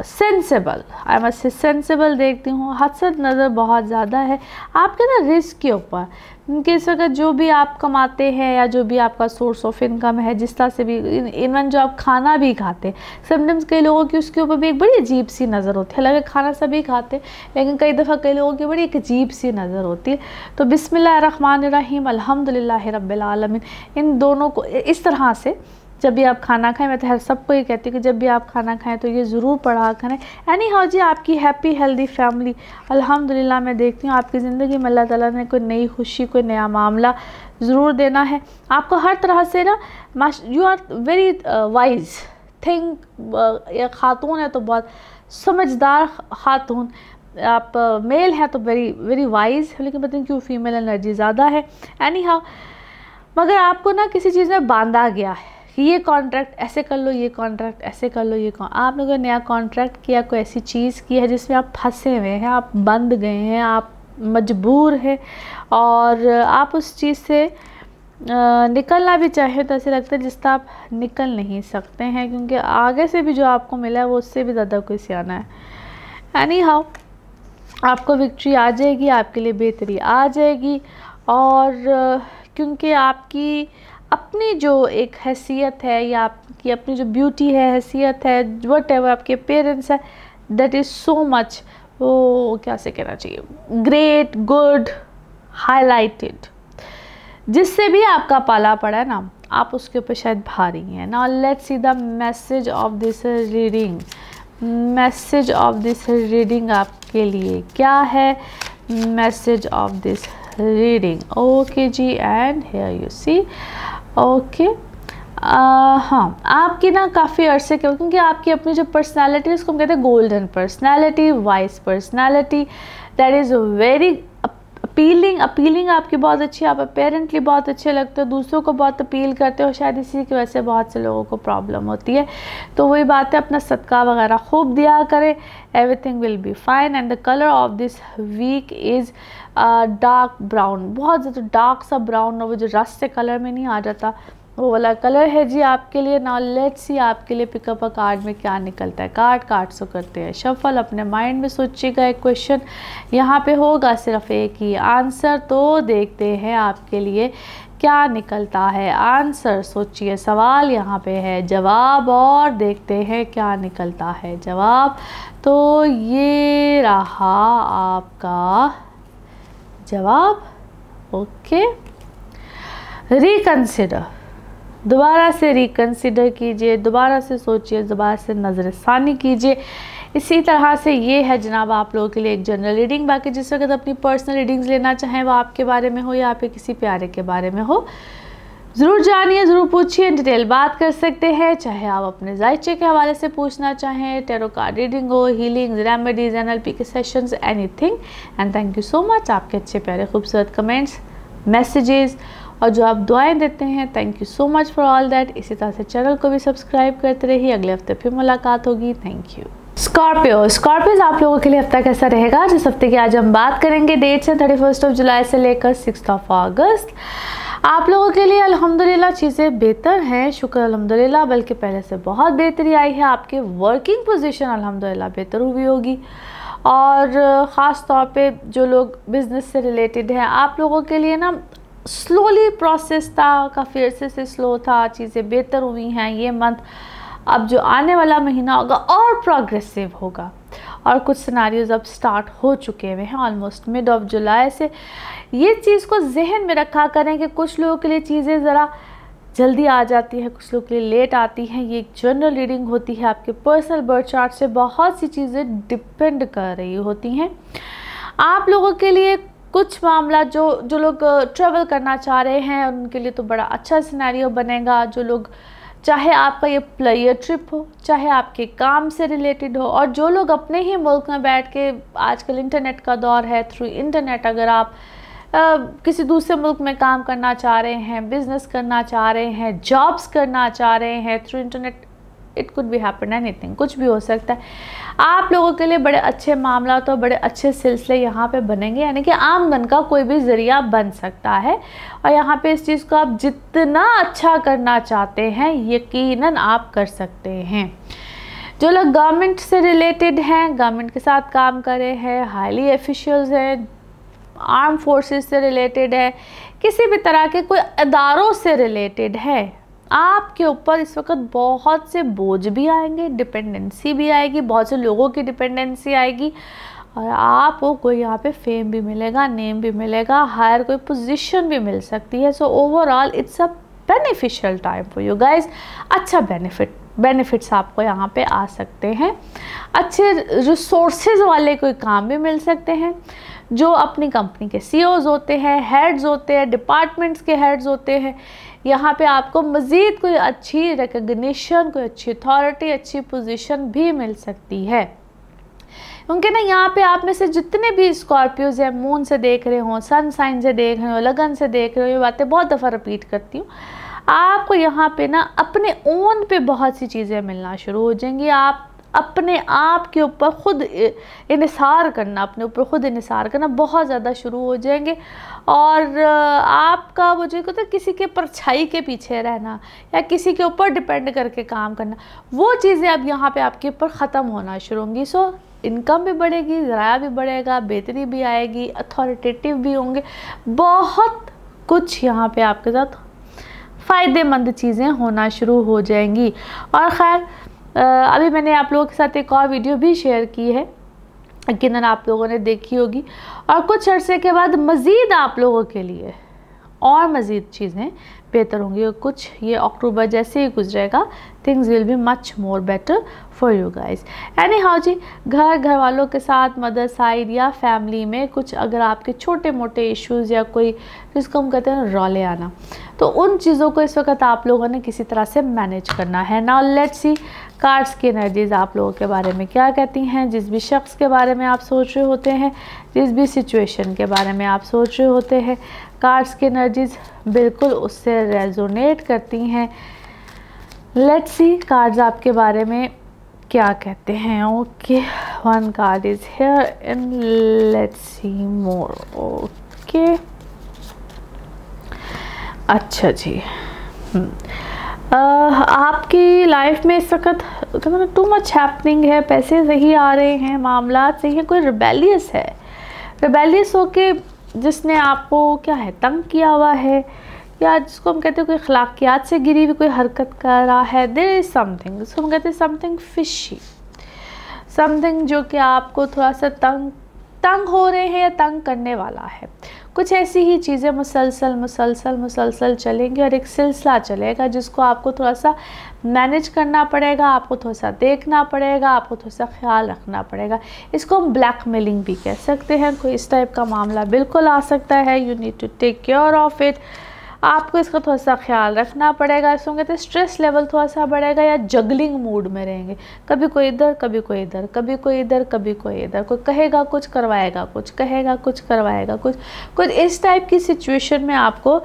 sensible, I must say sensible देखती हूँ। हसद नज़र बहुत ज़्यादा है आपके ना रिस्क के ऊपर, कि इस वक्त जो भी आप कमाते हैं या जो भी आपका सोर्स ऑफ इनकम है, जिस तरह से भी इवन जो आप खाना भी खाते हैं, समटाइम्स कई लोगों की उसके ऊपर भी एक बड़ी अजीब सी नज़र होती है। हालांकि खाना सभी खाते हैं, लेकिन कई दफ़ा कई लोगों की बड़ी एक अजीब सी नज़र होती है। तो बिस्मिल्लाहिर्रहमानिर्रहीम अल्हम्दुलिल्लाहि रब्बिल आलमीन, इन दोनों को इस तरह से जब भी आप खाना खाएं, मैं तो हर सबको ये कहती हूँ कि जब भी आप खाना खाएं तो ये ज़रूर पढ़ा करें। एनी हाउ जी, आपकी हैप्पी हेल्दी फैमिली अल्हम्दुलिल्लाह मैं देखती हूँ आपकी ज़िंदगी में अल्लाह ताला ने कोई नई खुशी, कोई नया मामला ज़रूर देना है आपको हर तरह से ना। You are very wise think, या खातून है तो बहुत समझदार खातून, आप मेल हैं तो वेरी वेरी वाइज, लेकिन पता नहीं क्यों फीमेल एनर्जी ज़्यादा है। एनी हाउ, मगर आपको ना किसी चीज़ में बांधा गया है कि ये कॉन्ट्रैक्ट ऐसे कर लो, ये कॉन्ट्रैक्ट ऐसे कर लो, आप लोगों ने नया कॉन्ट्रैक्ट किया, कोई ऐसी चीज़ की है जिसमें आप फंसे हुए हैं, आप बंद गए हैं, आप मजबूर हैं, और आप उस चीज़ से निकलना भी चाहे तो ऐसे लगता है जिस तरह आप निकल नहीं सकते हैं, क्योंकि आगे से भी जो आपको मिला है वो उससे भी ज़्यादा कोई सियाना है। एनी हाउ, आपको विक्ट्री आ जाएगी, आपके लिए बेहतरी आ जाएगी, और क्योंकि आपकी अपनी जो एक हैसियत है, या आपकी अपनी जो ब्यूटी है, हैसियत है, वट एवर आपके पेरेंट्स है, दैट इज़ सो मच, वो क्या से कहना चाहिए, ग्रेट, गुड, हाईलाइटेड, जिससे भी आपका पाला पड़ा है ना, आप उसके ऊपर शायद भारी हैं। Now let's see the message of this reading. Message of this reading आपके लिए क्या है? Message of this reading, okay जी, and here you see, okay. हाँ, आपकी ना काफ़ी अरसे के, क्योंकि आपकी अपनी जो पर्सनालिटी है उसको हम कहते हैं golden personality, vice personality, that is very appealing आपकी बहुत अच्छी, आप अपेरेंटली बहुत अच्छे लगते हो, दूसरों को बहुत अपील करते हो, शायद इसी की वजह से बहुत से लोगों को प्रॉब्लम होती है। तो वही बात है, अपना सदका वगैरह खूब दिया करें, everything will be fine. And the colour of this week is dark brown, बहुत ज़्यादा डार्क सा ब्राउन, और वो जो रस्ट से कलर में नहीं आ जाता वो वाला कलर है जी आपके लिए। नाउ लेट्स सी आपके लिए पिकअप अ कार्ड में क्या निकलता है। कार्ड से करते हैं शफल, अपने माइंड में सोचिएगा, एक क्वेश्चन यहाँ पे होगा, सिर्फ एक ही आंसर, तो देखते हैं आपके लिए क्या निकलता है आंसर। सोचिए, सवाल यहाँ पे है, जवाब, और देखते हैं क्या निकलता है जवाब। तो ये रहा आपका जवाब, ओके। रिकंसिडर, दोबारा से रिकंसिडर कीजिए, दोबारा से सोचिए, दोबारा से नज़रसानी कीजिए। इसी तरह से ये है जनाब आप लोगों के लिए एक जनरल रीडिंग। बाकी जिस वक्त अपनी पर्सनल रीडिंग्स लेना चाहें, वो आपके बारे में हो या आपके किसी प्यारे के बारे में हो, ज़रूर जानिए, ज़रूर पूछिए, डिटेल बात कर सकते हैं। चाहे आप अपने जायचे के हवाले से पूछना चाहें, टैरो कार्ड रीडिंग हो, हीलिंग, रेमेडीज़, NLP के sessions, anything. And thank you so much, आपके अच्छे प्यारे खूबसूरत कमेंट्स, मैसेजेस, और जो आप दुआएं देते हैं, thank you so much for all that. इसी तरह से चैनल को भी सब्सक्राइब करते रहिए। अगले हफ्ते फिर मुलाकात होगी, थैंक यू। स्कॉर्पियोज आप लोगों के लिए हफ्ता कैसा रहेगा? जिस हफ्ते की आज हम बात करेंगे, डेट्स हैं 31 जुलाई से लेकर 6 अगस्त। आप लोगों के लिए अल्हम्दुलिल्लाह चीज़ें बेहतर हैं, शुक्र अल्हम्दुलिल्लाह, बल्कि पहले से बहुत बेहतरी आई है। आपके वर्किंग पोजीशन अल्हम्दुलिल्लाह बेहतर हुई होगी, और ख़ास तौर पे जो लोग बिज़नेस से रिलेटेड हैं, आप लोगों के लिए ना स्लोली प्रोसेस था, काफ़ी अरसे से स्लो था, चीज़ें बेहतर हुई हैं। ये मंथ, अब जो आने वाला महीना होगा और प्रोग्रेसिव होगा, और कुछ सिनेरियोज अब स्टार्ट हो चुके हुए हैं ऑलमोस्ट मिड ऑफ जुलाई से। ये चीज़ को जहन में रखा करें कि कुछ लोगों के लिए चीज़ें ज़रा जल्दी आ जाती है, कुछ लोगों के लिए लेट आती हैं। ये एक जनरल रीडिंग होती है, आपके पर्सनल बर्थ चार्ट से बहुत सी चीज़ें डिपेंड कर रही होती हैं। आप लोगों के लिए कुछ मामला जो लोग ट्रैवल करना चाह रहे हैं उनके लिए तो बड़ा अच्छा सिनेरियो बनेगा। जो लोग, चाहे आपका ये प्लेयर ट्रिप हो, चाहे आपके काम से रिलेटेड हो, और जो लोग अपने ही मुल्क में बैठ के, आजकल इंटरनेट का दौर है, थ्रू इंटरनेट अगर आप किसी दूसरे मुल्क में काम करना चाह रहे हैं, बिजनेस करना चाह रहे हैं, जॉब्स करना चाह रहे हैं through internet, it could be happen anything, कुछ भी हो सकता है। आप लोगों के लिए बड़े अच्छे मामला तो बड़े अच्छे सिलसिले यहाँ पे बनेंगे, यानी कि आमदन का कोई भी ज़रिया बन सकता है। और यहाँ पे इस चीज़ को आप जितना अच्छा करना चाहते हैं यकीनन आप कर सकते हैं। जो लोग गवर्नमेंट से रिलेटेड हैं, गवर्नमेंट के साथ काम कर रहे हैं, हाईली ऑफिशियल्स हैं, आर्म फोर्सेस से रिलेटेड है, किसी भी तरह के कोई अदारों से रिलेटेड है, आपके ऊपर इस वक्त बहुत से बोझ भी आएंगे, डिपेंडेंसी भी आएगी, बहुत से लोगों की डिपेंडेंसी आएगी, और आपको कोई यहाँ पे फेम भी मिलेगा, नेम भी मिलेगा, हायर कोई पोजीशन भी मिल सकती है। So overall it's a beneficial time for you guys. अच्छा बेनिफिट्स आपको यहाँ पे आ सकते हैं। अच्छे रिसोर्सेज वाले कोई काम भी मिल सकते हैं। जो अपनी कंपनी के CEOs होते हैं, हेड्स होते हैं, डिपार्टमेंट्स के हेड्स होते हैं, यहाँ पे आपको मज़ीद कोई अच्छी रिकग्निशन, कोई अच्छी अथॉरिटी, अच्छी पोजीशन भी मिल सकती है। क्योंकि ना यहाँ पे आप में से जितने भी स्कॉर्पियोज हैं, मून से देख रहे हो, सन साइन से देख रहे हो, लगन से देख रहे हो, ये बातें बहुत दफ़ा रिपीट करती हूँ, आपको यहाँ पे ना अपने ओन पे बहुत सी चीज़ें मिलना शुरू हो जाएंगी। आप अपने आप के ऊपर खुद इन्हिसार करना, अपने ऊपर खुद इन्हिसार करना बहुत ज़्यादा शुरू हो जाएंगे। और आपका वो जो कहते हैं किसी के परछाई के पीछे रहना या किसी के ऊपर डिपेंड करके काम करना, वो चीज़ें अब यहाँ पे आपके ऊपर ख़त्म होना शुरू होंगी। सो इनकम भी बढ़ेगी, ज़राया भी बढ़ेगा, बेहतरी भी आएगी, अथॉरिटेटिव भी होंगे, बहुत कुछ यहाँ पे आपके साथ फ़ायदेमंद चीज़ें होना शुरू हो जाएंगी। और ख़ैर अभी मैंने आप लोगों के साथ एक और वीडियो भी शेयर की है, यकीनन आप लोगों ने देखी होगी, और कुछ अरसे के बाद मज़ीद आप लोगों के लिए और मज़ीद चीज़ें बेहतर होंगी। और कुछ ये अक्टूबर जैसे ही गुजरेगा, things will be much more better for you guys. Anyhow जी, घर वालों के साथ, मदर साइड या फैमिली में कुछ अगर आपके छोटे मोटे इश्यूज़ या कोई जिसको हम कहते हैं रौले आना, तो उन चीज़ों को इस वक्त आप लोगों ने किसी तरह से मैनेज करना है। नाउ लेट्स सी कार्ड्स की एनर्जीज़ आप लोगों के बारे में क्या कहती हैं। जिस भी शख्स के बारे में आप सोच रहे होते हैं, जिस भी सिचुएशन के बारे में आप सोच रहे होते हैं, कार्ड्स की एनर्जीज़ बिल्कुल उससे रेजोनेट करती हैं। लेट्स सी कार्ड्स आपके बारे में क्या कहते हैं। Okay, one card is here and let's see more. Okay, अच्छा जी, आपकी लाइफ में इस वक्त टू मच हैपनिंग है, पैसे सही आ रहे हैं, मामला सही है, कोई रिबेलियस है, रिबेलियस होके जिसने आपको क्या है तंग किया हुआ है, या जिसको हम कहते हैं कोई अखलाकियात से गिरी हुई कोई हरकत कर रहा है। देयर इज़ समथिंग, जिसको हम कहते हैं समथिंग फिशी, समथिंग जो कि आपको थोड़ा सा तंग हो रहे हैं या तंग करने वाला है। कुछ ऐसी ही चीज़ें मुसलसल चलेंगी और एक सिलसिला चलेगा जिसको आपको थोड़ा सा मैनेज करना पड़ेगा, आपको थोड़ा सा देखना पड़ेगा, आपको थोड़ा सा ख्याल रखना पड़ेगा। इसको हम ब्लैकमेलिंग भी कह सकते हैं। कोई इस टाइप का मामला बिल्कुल आ सकता है। You need to take care of it. आपको इसका थोड़ा सा ख्याल रखना पड़ेगा। इसको कहते हैं स्ट्रेस लेवल थोड़ा सा बढ़ेगा या जगलिंग मूड में रहेंगे, कभी कोई इधर, कभी कोई इधर, कभी कोई इधर, कभी कोई इधर, कोई कहेगा कुछ करवाएगा कुछ, कहेगा कुछ करवाएगा कुछ इस टाइप की सिचुएशन में आपको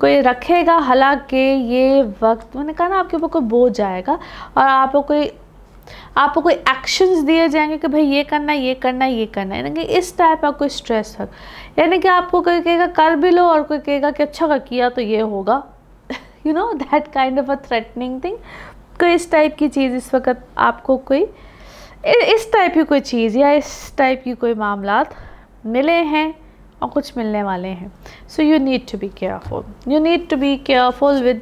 कोई रखेगा। हालांकि ये वक्त मैंने कहा ना आपके ऊपर कोई बोझ आएगा और आपको कोई एक्शंस दिए जाएंगे कि भाई ये करना, ये करना, ये करना है, यानी कि इस टाइप का कोई स्ट्रेस है। यानी कि आपको कोई कहेगा कर भी लो और कोई कहेगा कि अच्छा किया तो ये होगा, you know that kind of a threatening thing. कोई इस टाइप की चीज़ इस वक्त आपको कोई इस टाइप की कोई चीज़ या इस टाइप की कोई मामलात मिले हैं और कुछ मिलने वाले हैं। So you need to be careful, you need to be careful with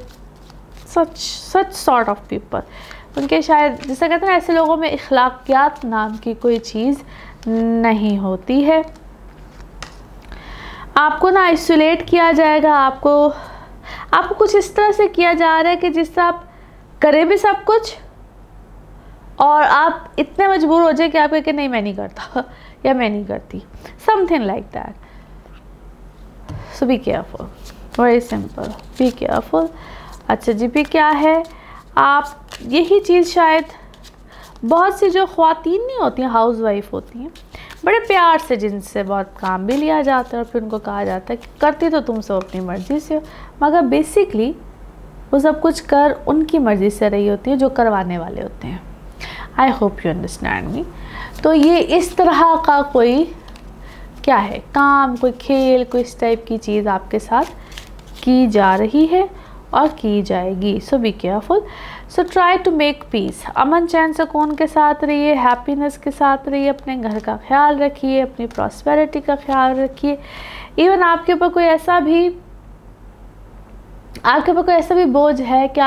such sort of people। उनके शायद, जिसे कहते हैं ना, ऐसे लोगों में इखलाकियात नाम की कोई चीज़ नहीं होती है। आपको ना आइसोलेट किया जाएगा, आपको कुछ इस तरह से किया जा रहा है कि जिससे आप करें भी सब कुछ और आप इतने मजबूर हो जाए कि आप कहें नहीं मैं नहीं करता या मैं नहीं करती, something like that. So be careful, very simple, be careful. अच्छा जी, भी क्या है, आप यही चीज़ शायद बहुत सी जो ख़वातीन नहीं होती हैं, हाउस वाइफ होती हैं, बड़े प्यार से जिनसे बहुत काम भी लिया जाता है और फिर उनको कहा जाता है कि करती तो तुम सब अपनी मर्ज़ी से हो, मगर बेसिकली वो सब कुछ कर उनकी मर्ज़ी से रही होती है जो करवाने वाले होते हैं। I hope you understand me. तो ये इस तरह का कोई क्या है काम, कोई खेल, कोई इस टाइप की चीज़ आपके साथ की जा रही है और की जाएगी। So be careful. So try to make peace, अमन चैन सुकून के साथ रहिए, हैप्पीनेस के साथ रहिए, अपने घर का ख्याल रखिए, अपनी प्रॉस्पेरिटी का ख्याल रखिए। इवन आपके ऊपर कोई ऐसा भी बोझ है कि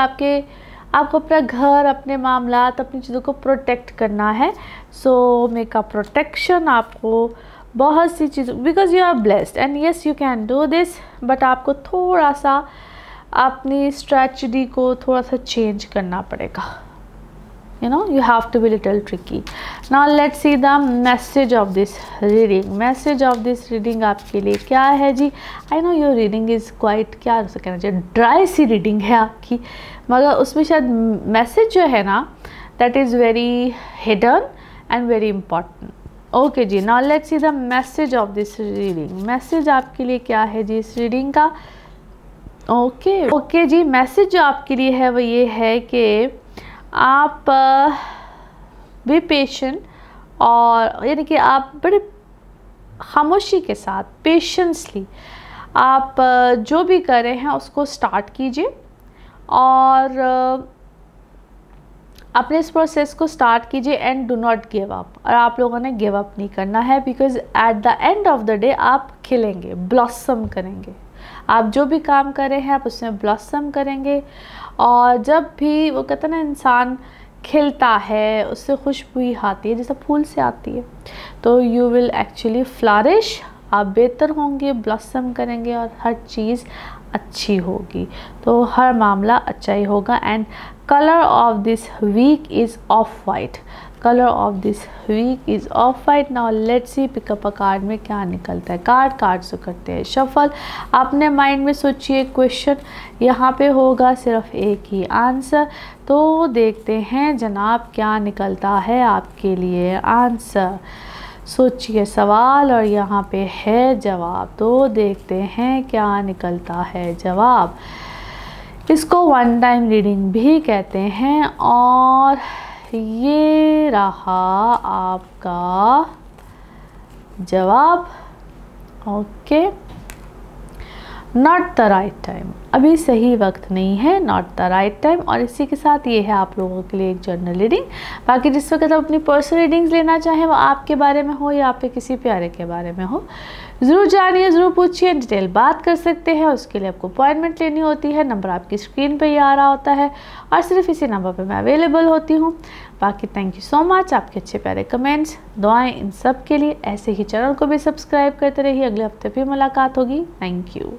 आपको अपना घर, अपने मामलात, अपनी चीज़ों को प्रोटेक्ट करना है। सो मेक अ प्रोटेक्शन, आपको बहुत सी चीज़, because you are blessed and yes you can do this, but आपको थोड़ा सा अपनी स्ट्रेटजी को थोड़ा सा चेंज करना पड़ेगा। you know, you have to be little tricky. Now let's see the message of this reading. Message of this reading आपके लिए क्या है जी? I know your reading is quite, क्या उसे कहना चाहिए, ड्राई सी रीडिंग है आपकी, मगर उसमें शायद मैसेज जो है ना, that is very hidden and very important. Okay जी, now let's see the message of this reading. Message आपके लिए क्या है जी इस रीडिंग का? ओके जी, मैसेज जो आपके लिए है वो ये है कि आप भी पेशेंट, और यानी कि आप बड़े खामोशी के साथ, पेशेंसली आप जो भी कर रहे हैं उसको स्टार्ट कीजिए और अपने इस प्रोसेस को स्टार्ट कीजिए and do not give up. और आप लोगों ने गिव अप नहीं करना है, because at the end of the day आप खिलेंगे, ब्लॉसम करेंगे। आप जो भी काम कर रहे हैं आप उसमें ब्लॉसम करेंगे, और जब भी वो कहते हैं ना, इंसान खिलता है उससे खुशबू ही आती है जैसे फूल से आती है, तो यू विल एक्चुअली फ्लरिश, आप बेहतर होंगे, ब्लॉसम करेंगे और हर चीज़ अच्छी होगी, तो हर मामला अच्छा ही होगा। And colour of this week is of white, colour of this week is of white. Now let's see pick up a card में क्या निकलता है। कार्ड से करते हैं शफल। अपने माइंड में सोचिए क्वेश्चन, यहाँ पे होगा सिर्फ एक ही आंसर, तो देखते हैं जनाब क्या निकलता है आपके लिए आंसर। सोचिए सवाल और यहाँ पे है जवाब, तो देखते हैं क्या निकलता है जवाब। इसको वन टाइम रीडिंग भी कहते हैं, और ये रहा आपका जवाब। Okay, not the right time, अभी सही वक्त नहीं है, नॉट द राइट टाइम। और इसी के साथ ये है आप लोगों के लिए एक जनरल रीडिंग। बाकी जिस वक्त आप अपनी पर्सनल रीडिंग्स लेना चाहें, वो आपके बारे में हो या आपके किसी प्यारे के बारे में हो, ज़रूर जानिए, ज़रूर पूछिए, डिटेल बात कर सकते हैं। उसके लिए आपको अपॉइंटमेंट लेनी होती है, नंबर आपकी स्क्रीन पे ही आ रहा होता है और सिर्फ इसी नंबर पे मैं अवेलेबल होती हूँ। बाकी थैंक यू सो मच, आपके अच्छे प्यारे कमेंट्स, दुआएं, इन सब के लिए। ऐसे ही चैनल को भी सब्सक्राइब करते रहिए। अगले हफ्ते फिर मुलाकात होगी। Thank you.